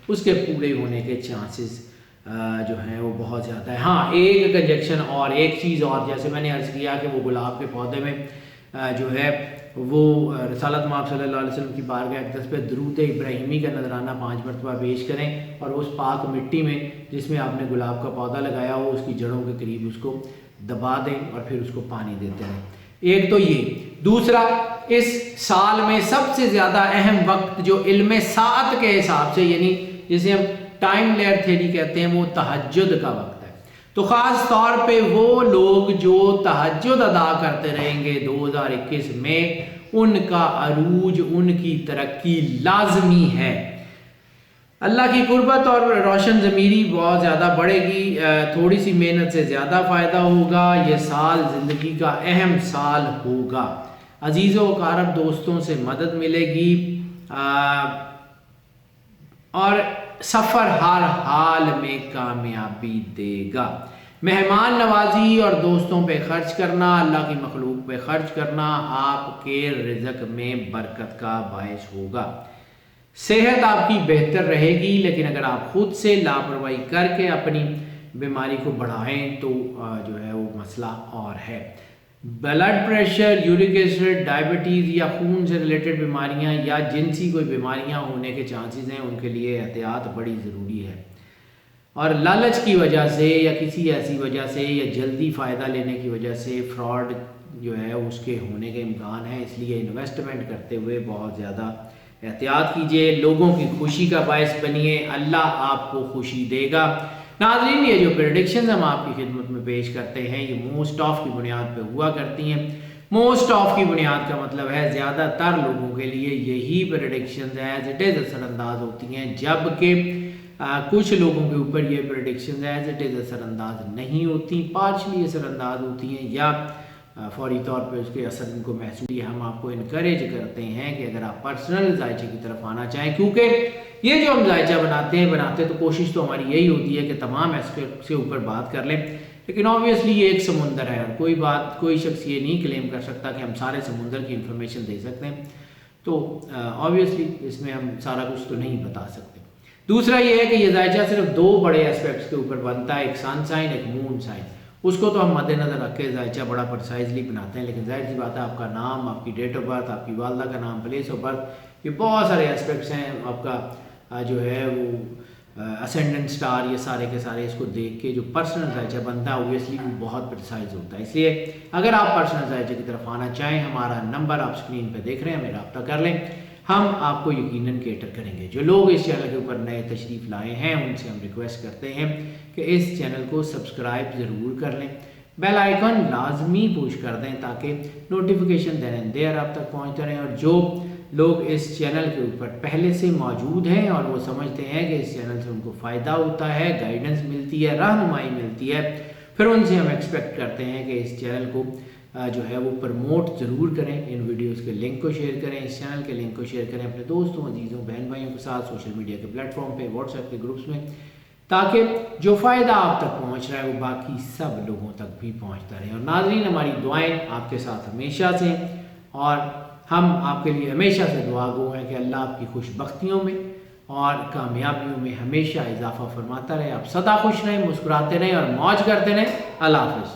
उसके पूरे होने के चांसेस जो हैं वो बहुत ज़्यादा है। हाँ, एक कंजक्शन और एक चीज़ और, जैसे मैंने अर्ज़ किया कि वो गुलाब के पौधे में जो है वो रसालत में आप सल्लल्लाहु अलैहि वसल्लम की बारगाह अक़दस पे दरूद इब्राहिमी का नजराना 5 मरतबा पेश करें और उस पाक मिट्टी में जिसमें आपने गुलाब का पौधा लगाया हो उसकी जड़ों के करीब उसको दबा दें और फिर उसको पानी देते रहें। एक तो ये। दूसरा, इस साल में सबसे ज़्यादा अहम वक्त जो इल्म सात के हिसाब से, यानी जिसे हम टाइम लेयर थ्योरी कहते हैं, वो तहज्जुद का वक्त है। तो ख़ास तौर पे वो लोग जो तहज्जुद अदा करते रहेंगे 2021 में, उनका अरूज, उनकी तरक्की लाजमी है। अल्लाह की कुर्बत और रोशन ज़मीरी बहुत ज़्यादा बढ़ेगी। थोड़ी सी मेहनत से ज़्यादा फ़ायदा होगा। ये साल ज़िंदगी का अहम साल होगा। अजीज़ों व कारब दोस्तों से मदद मिलेगी और सफ़र हर हाल में कामयाबी देगा। मेहमान नवाजी और दोस्तों पे खर्च करना, अल्लाह की मखलूक पे खर्च करना आपके रिज़्क़ में बरकत का बायस होगा। सेहत आपकी बेहतर रहेगी, लेकिन अगर आप खुद से लापरवाही करके अपनी बीमारी को बढ़ाएं तो जो है वो मसला और है। Blood pressure, uric acid, diabetes या खून से रिलेटेड बीमारियां या जिनसी कोई बीमारियां होने के चांसेस हैं, उनके लिए एहतियात बड़ी ज़रूरी है। और लालच की वजह से या किसी ऐसी वजह से या जल्दी फ़ायदा लेने की वजह से फ्रॉड जो है उसके होने के इम्कान है। इसलिए इन्वेस्टमेंट करते हुए बहुत ज़्यादा एहतियात कीजिए। लोगों की खुशी का बायस बनिए, अल्लाह आपको खुशी देगा। नाज़रीन, ये जो प्रेडिक्शंस हम आपकी खिदमत में पेश करते हैं ये मोस्ट ऑफ की बुनियाद पर हुआ करती हैं। मोस्ट ऑफ की बुनियाद का मतलब है ज़्यादातर लोगों के लिए यही प्रेडिक्शंस एज इट इज़ असरअंदाज होती हैं, जबकि कुछ लोगों के ऊपर ये प्रेडिक्शंस एज इट इज़ असरअंदाज नहीं होती, पार्शली असरअंदाज होती हैं या फौरी तौर पे उसके असर इनको महसूस। हम आपको इनकरेज करते हैं कि अगर आप पर्सनल जायचे की तरफ आना चाहें, क्योंकि ये जो हम जायचा बनाते तो कोशिश तो हमारी यही होती है कि तमाम एस्पेक्ट से ऊपर बात कर लें, लेकिन ऑब्वियसली ये एक समुंदर है और कोई शख्स ये नहीं क्लेम कर सकता कि हम सारे समुंदर की इंफॉर्मेशन दे सकते हैं। तो ऑब्वियसली इसमें हम सारा कुछ तो नहीं बता सकते। दूसरा ये है कि ये जायचा सिर्फ दो बड़े एस्पेक्ट्स के ऊपर बनता है, एक सन साइन एक मून साइन। उसको तो हम मद्देनजर रख के जायचा बड़ा प्रिसाइजली बनाते हैं, लेकिन जाहिर सी बात है आपका नाम, आपकी डेट ऑफ बर्थ, आपकी वालदा का नाम, प्लेस ऑफ बर्थ, ये बहुत सारे एस्पेक्ट्स हैं। आपका जो है वो असेंडेंट स्टार, ये सारे के सारे इसको देख के जो पर्सनल जायचा बनता है ऑब्वियसली वो बहुत प्रिसाइज होता है। इसलिए अगर आप पर्सनल जायचे की तरफ आना चाहें, हमारा नंबर आप स्क्रीन पर देख रहे हैं, हमें रब्ता कर लें, हम आपको यकीनन केटर करेंगे। जो लोग इस चैनल के ऊपर नए तशरीफ़ लाए हैं उनसे हम रिक्वेस्ट करते हैं कि इस चैनल को सब्सक्राइब ज़रूर कर लें, बेल आइकन लाजमी पुश कर दें ताकि नोटिफिकेशन देर एंड देयर आप तक पहुँचते रहें। और जो लोग इस चैनल के ऊपर पहले से मौजूद हैं और वो समझते हैं कि इस चैनल से उनको फ़ायदा होता है, गाइडेंस मिलती है, रहनुमाई मिलती है, फिर उनसे हम एक्सपेक्ट करते हैं कि इस चैनल को जो है वो प्रमोट ज़रूर करें, इन वीडियोस के लिंक को शेयर करें, इस चैनल के लिंक को शेयर करें अपने दोस्तों, अजीज़ों, बहन भाइयों के साथ, सोशल मीडिया के प्लेटफॉर्म पे, व्हाट्सएप के ग्रुप्स में, ताकि जो फ़ायदा आप तक पहुंच रहा है वो बाकी सब लोगों तक भी पहुंचता रहे। और नाज़रीन, हमारी दुआएं आपके साथ हमेशा से, और हम आपके लिए हमेशा से दुआ गो हैं कि अल्लाह आपकी खुशबख्तियों में और कामयाबियों में हमेशा इजाफा फरमाता रहे। आप सदा खुश रहें, मुस्कुराते रहें और मौज करते रहें। अल्लाह हाफ़िज़।